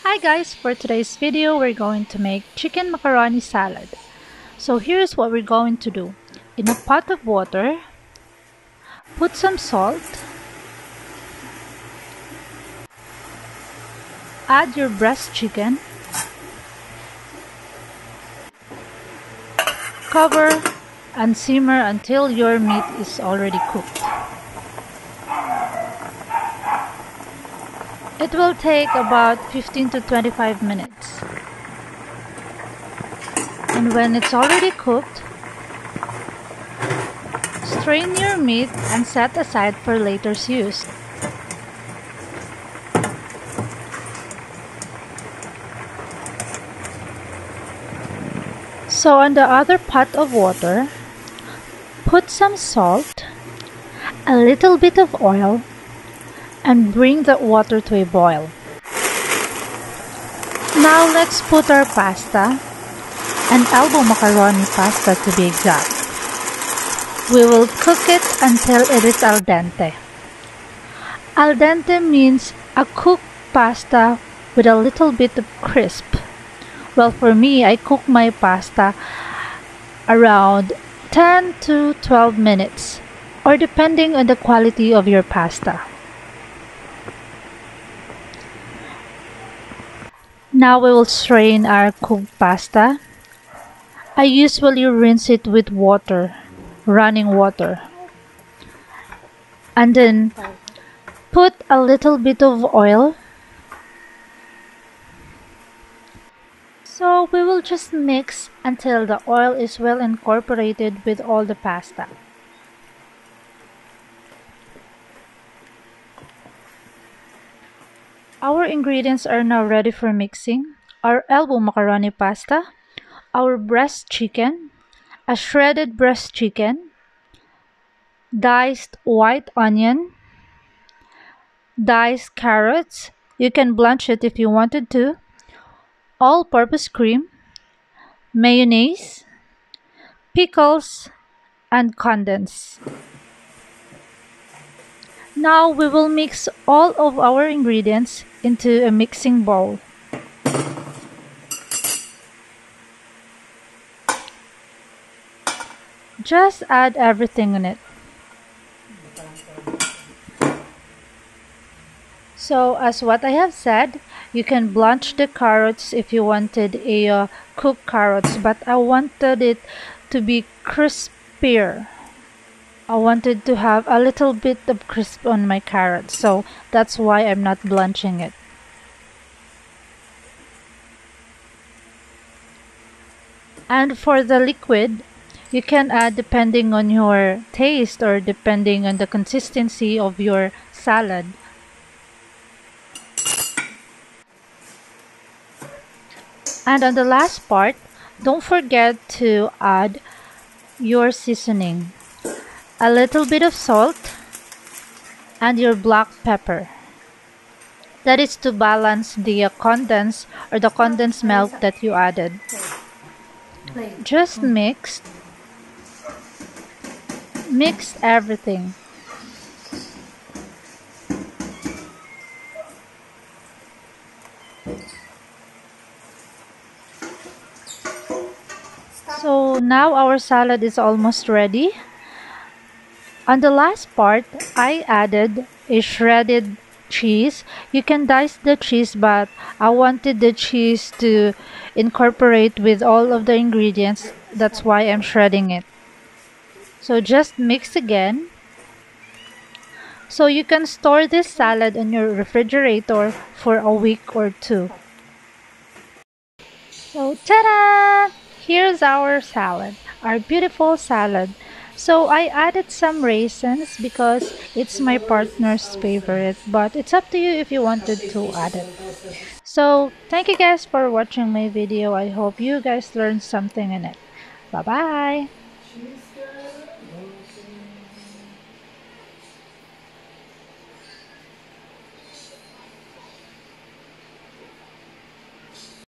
Hi guys, for today's video we're going to make chicken macaroni salad. So here's what we're going to do. In a pot of water, put some salt, add your breast chicken, cover and simmer until your meat is already cooked. It will take about 15 to 25 minutes. And when it's already cooked, strain your meat and set aside for later use. So on the other pot of water, put some salt, a little bit of oil, and bring the water to a boil. Now let's put our pasta, an elbow macaroni pasta to be exact. We will cook it until it is al dente. Al dente means a cooked pasta with a little bit of crisp. Well, for me, I cook my pasta around 10 to 12 minutes, or depending on the quality of your pasta. Now we will strain our cooked pasta. I usually rinse it with water, running water. And then put a little bit of oil. So we will just mix until the oil is well incorporated with all the pasta. Our ingredients are now ready for mixing. Our elbow macaroni pasta, our breast chicken, a shredded breast chicken, diced white onion, diced carrots, you can blanch it if you wanted to, all-purpose cream, mayonnaise, pickles, and condensed. Now we will mix all of our ingredients into a mixing bowl. Just add everything in it. So as what I have said, you can blanch the carrots if you wanted a cooked carrots, but I wanted it to be crispier. I wanted to have a little bit of crisp on my carrots, so that's why I'm not blanching it. And for the liquid, you can add depending on your taste or depending on the consistency of your salad. And on the last part, don't forget to add your seasoning. A little bit of salt and your black pepper. That is to balance the condensed or the condensed milk that you added. Just mix everything. So now our salad is almost ready. On the last part, I added a shredded cheese. You can dice the cheese, but I wanted the cheese to incorporate with all of the ingredients. That's why I'm shredding it. So just mix again. So you can store this salad in your refrigerator for a week or two. So ta-da! Here's our salad, our beautiful salad. So I added some raisins because it's my partner's favorite, but it's up to you if you wanted to add it. So thank you guys for watching my video. I hope you guys learned something in it. Bye bye.